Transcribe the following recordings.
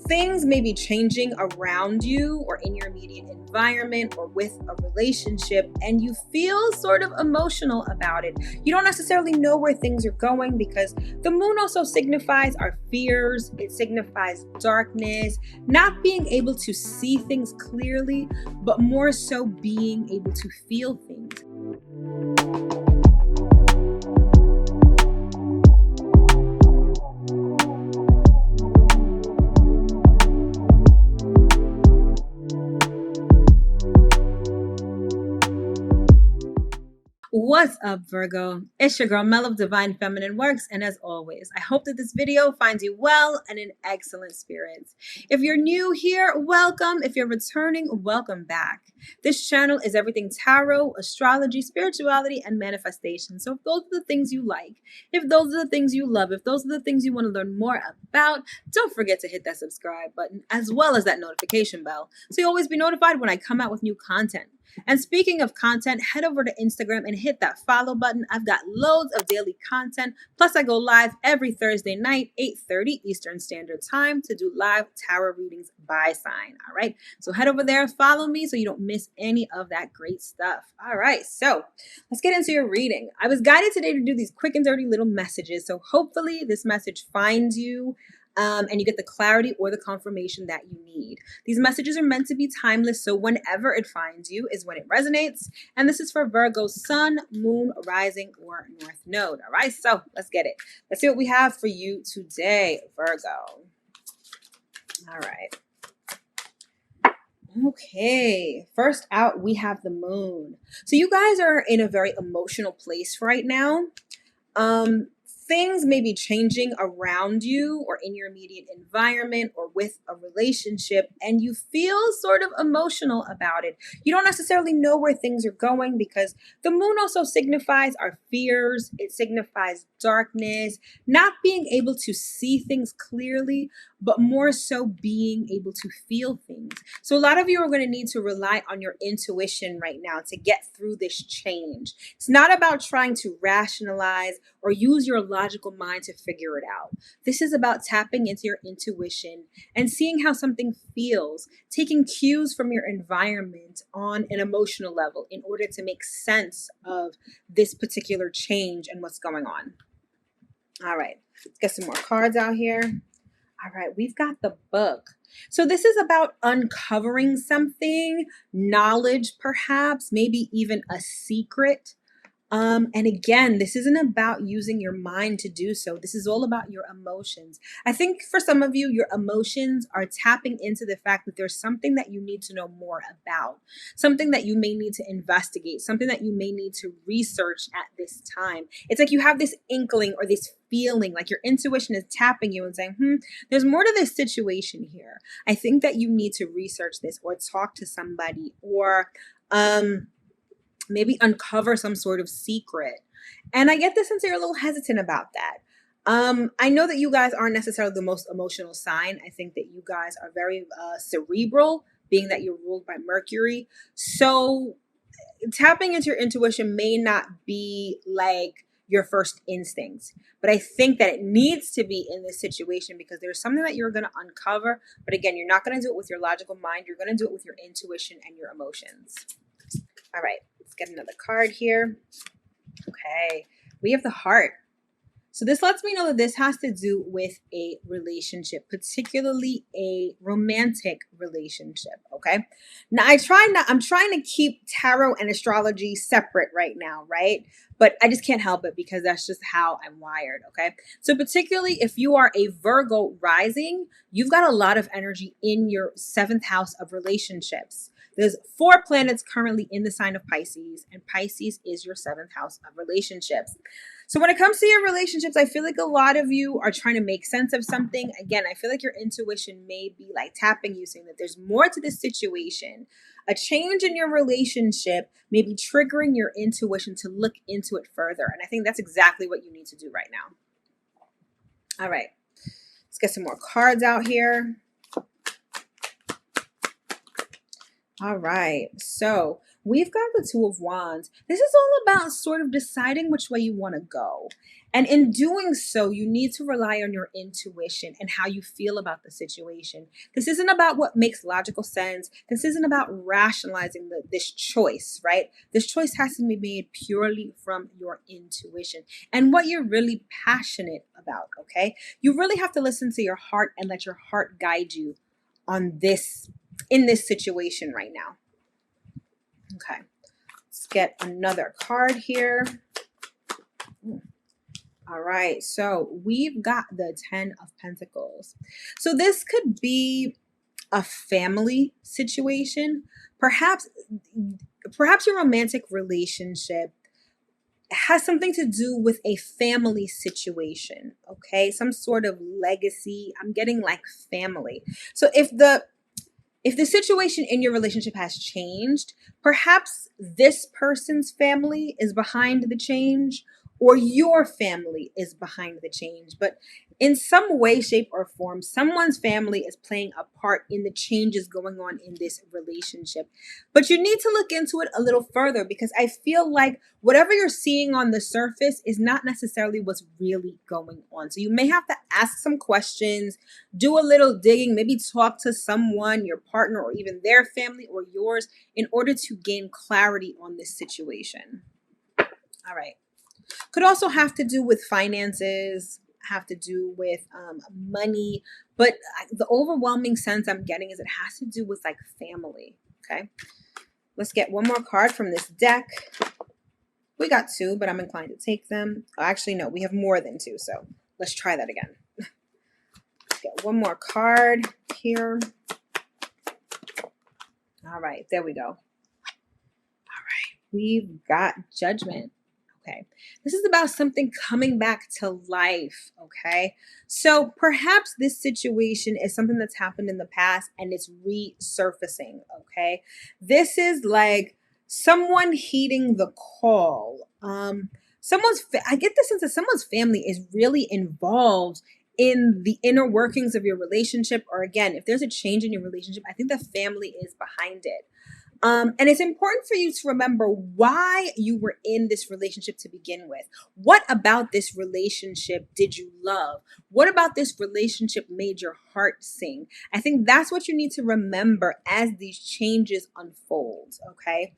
things may be changing around you or in your immediate environment or with a relationship, and you feel sort of emotional about it. You don't necessarily know where things are going because the moon also signifies our fears. It signifies darkness, not being able to see things clearly, but more so being able to feel things. What's up, Virgo? It's your girl, Mel of Divine Feminine Works, and as always, I hope that this video finds you well and in excellent spirits. If you're new here, welcome. If you're returning, welcome back. This channel is everything tarot, astrology, spirituality, and manifestation. So if those are the things you like, if those are the things you love, if those are the things you want to learn more about, don't forget to hit that subscribe button as well as that notification bell so you'll always be notified when I come out with new content. And speaking of content, head over to Instagram and hit that follow button. I've got loads of daily content. Plus, I go live every Thursday night, 8:30 Eastern Standard Time to do live tarot readings by sign. All right. So head over there, follow me so you don't miss any of that great stuff. All right. So let's get into your reading. I was guided today to do these quick and dirty little messages. So hopefully this message finds you. And you get the clarity or the confirmation that you need. These messages are meant to be timeless, so whenever it finds you is when it resonates. And this is for Virgo's Sun, Moon, Rising, or North Node. All right, so let's get it. Let's see what we have for you today, Virgo. All right. Okay, first out, we have the moon. So you guys are in a very emotional place right now. Things may be changing around you or in your immediate environment or with a relationship, and you feel sort of emotional about it. You don't necessarily know where things are going because the moon also signifies our fears. It signifies darkness, not being able to see things clearly, but more so being able to feel things. So a lot of you are going to need to rely on your intuition right now to get through this change. It's not about trying to rationalize or use your logical mind to figure it out. This is about tapping into your intuition and seeing how something feels, taking cues from your environment on an emotional level in order to make sense of this particular change and what's going on. All right, let's get some more cards out here. All right, we've got the book. So this is about uncovering something, knowledge perhaps, maybe even a secret. And again, this isn't about using your mind to do so. This is all about your emotions. I think for some of you, your emotions are tapping into the fact that there's something that you need to know more about, something that you may need to investigate, something that you may need to research at this time. It's like you have this inkling or this feeling, like your intuition is tapping you and saying, there's more to this situation here. I think that you need to research this or talk to somebody or, maybe uncover some sort of secret. And I get the sense that you're a little hesitant about that. I know that you guys aren't necessarily the most emotional sign. I think that you guys are very cerebral, being that you're ruled by Mercury. So tapping into your intuition may not be like your first instincts, but I think that it needs to be in this situation because there's something that you're going to uncover. But again, you're not going to do it with your logical mind. You're going to do it with your intuition and your emotions. All right, let's get another card here. Okay, we have the heart. So this lets me know that this has to do with a relationship, particularly a romantic relationship, okay? Now, I'm trying to keep tarot and astrology separate right now, right? But I just can't help it because that's just how I'm wired, okay? So particularly if you are a Virgo rising, you've got a lot of energy in your 7th house of relationships. There's 4 planets currently in the sign of Pisces, and Pisces is your 7th house of relationships. So when it comes to your relationships, I feel like a lot of you are trying to make sense of something. Again, I feel like your intuition may be like tapping you, saying that there's more to this situation. A change in your relationship may be triggering your intuition to look into it further. And I think that's exactly what you need to do right now. All right, let's get some more cards out here. All right, so we've got the Two of Wands. This is all about sort of deciding which way you want to go. And in doing so, you need to rely on your intuition and how you feel about the situation. This isn't about what makes logical sense. This isn't about rationalizing this choice, right? This choice has to be made purely from your intuition and what you're really passionate about, okay? You really have to listen to your heart and let your heart guide you on this, in this situation right now. Okay, let's get another card here. All right, so we've got the 10 of Pentacles. So this could be a family situation. Perhaps your romantic relationship has something to do with a family situation, okay? Some sort of legacy. I'm getting like family. So if the situation in your relationship has changed, perhaps this person's family is behind the change or your family is behind the change. But in some way, shape, or form, someone's family is playing a part in the changes going on in this relationship. But you need to look into it a little further because I feel like whatever you're seeing on the surface is not necessarily what's really going on. So you may have to ask some questions, do a little digging, maybe talk to someone, your partner, or even their family or yours in order to gain clarity on this situation. All right. Could also have to do with finances, have to do with money, but the overwhelming sense I'm getting is it has to do with like family. Okay. Let's get one more card from this deck. We got two, but I'm inclined to take them. Actually, no, we have more than two. So let's try that again. Get one more card here. All right, there we go. All right, we've got Judgment. Okay, this is about something coming back to life. Okay, so perhaps this situation is something that's happened in the past and it's resurfacing. Okay, this is like someone heeding the call. I get the sense that someone's family is really involved in the inner workings of your relationship, or again, if there's a change in your relationship, I think the family is behind it. And it's important for you to remember why you were in this relationship to begin with. What about this relationship did you love? What about this relationship made your heart sing? I think that's what you need to remember as these changes unfold, okay?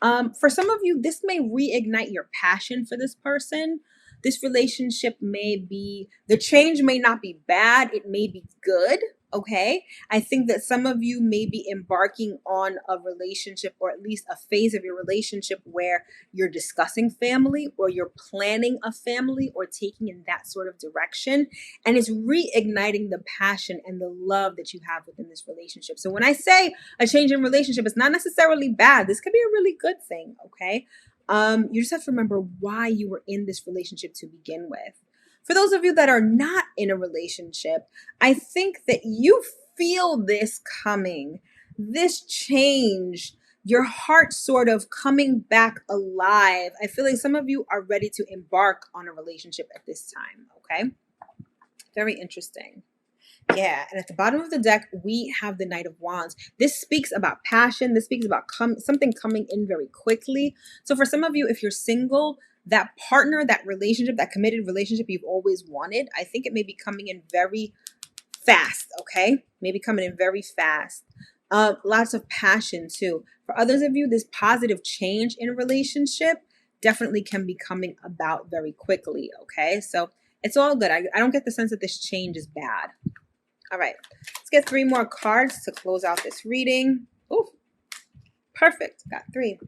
For some of you, this may reignite your passion for this person. This relationship the change may not be bad, it may be good. Okay. I think that some of you may be embarking on a relationship or at least a phase of your relationship where you're discussing family or you're planning a family or taking in that sort of direction. And it's reigniting the passion and the love that you have within this relationship. So when I say a change in relationship, it's not necessarily bad. This could be a really good thing. Okay. You just have to remember why you were in this relationship to begin with. For those of you that are not in a relationship, I think that you feel this coming, this change, your heart sort of coming back alive. I feel like some of you are ready to embark on a relationship at this time, okay? Very interesting. Yeah, and at the bottom of the deck, we have the Knight of Wands. This speaks about passion. This speaks about something coming in very quickly. So for some of you, if you're single, that partner, that relationship, that committed relationship you've always wanted, I think it may be coming in very fast, okay? Maybe coming in very fast. Lots of passion too. For others of you, this positive change in a relationship definitely can be coming about very quickly, okay? So it's all good. I don't get the sense that this change is bad. All right, let's get three more cards to close out this reading. Oh, perfect. Got three.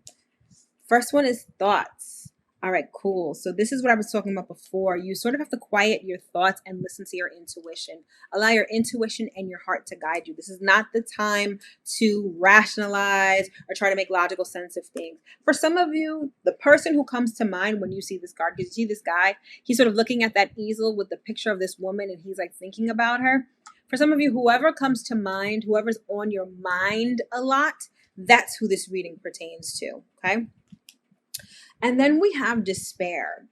First one is thoughts. All right, cool. So this is what I was talking about before. You sort of have to quiet your thoughts and listen to your intuition. Allow your intuition and your heart to guide you. This is not the time to rationalize or try to make logical sense of things. For some of you, the person who comes to mind when you see this card, because you see this guy, he's sort of looking at that easel with the picture of this woman and he's like thinking about her. For some of you, whoever comes to mind, whoever's on your mind a lot, that's who this reading pertains to, okay? And then we have despair.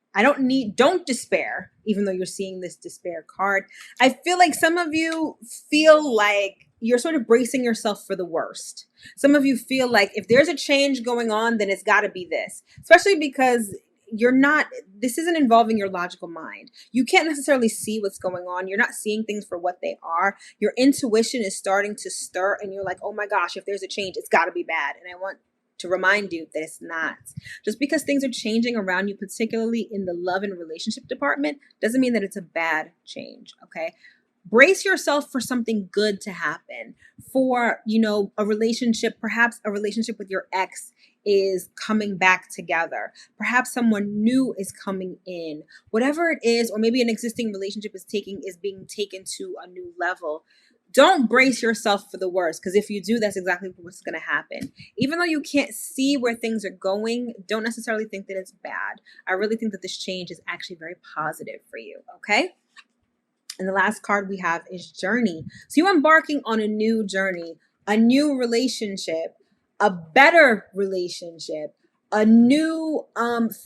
Don't despair, even though you're seeing this despair card. I feel like some of you feel like you're sort of bracing yourself for the worst. Some of you feel like if there's a change going on, then it's got to be this, especially because this isn't involving your logical mind. You can't necessarily see what's going on. You're not seeing things for what they are. Your intuition is starting to stir and you're like, oh my gosh, if there's a change, it's got to be bad. And I want to remind you that it's not. Just because things are changing around you, particularly in the love and relationship department, doesn't mean that it's a bad change, okay? Brace yourself for something good to happen, for, a relationship, perhaps a relationship with your ex is coming back together. Perhaps someone new is coming in. Whatever it is, or maybe an existing relationship is being taken to a new level. Don't brace yourself for the worst, because if you do, that's exactly what's going to happen. Even though you can't see where things are going, don't necessarily think that it's bad. I really think that this change is actually very positive for you, okay? And the last card we have is Journey. So you're embarking on a new journey, a new relationship, a better relationship, a new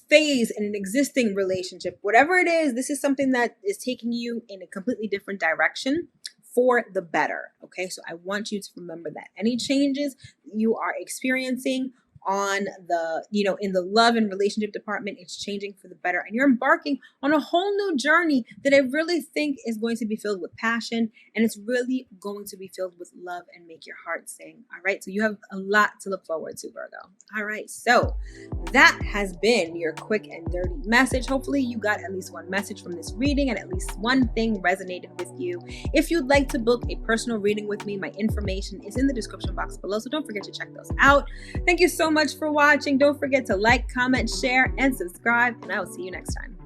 phase in an existing relationship. Whatever it is, this is something that is taking you in a completely different direction for the better. Okay, so I want you to remember that any changes you are experiencing on the, in the love and relationship department, it's changing for the better. And you're embarking on a whole new journey that I really think is going to be filled with passion, and it's really going to be filled with love and make your heart sing. All right. So you have a lot to look forward to, Virgo. All right. So that has been your quick and dirty message. Hopefully you got at least one message from this reading and at least one thing resonated with you. If you'd like to book a personal reading with me, my information is in the description box below. So don't forget to check those out. Thank you so much for watching. Don't forget to like, comment, share, and subscribe, and I will see you next time.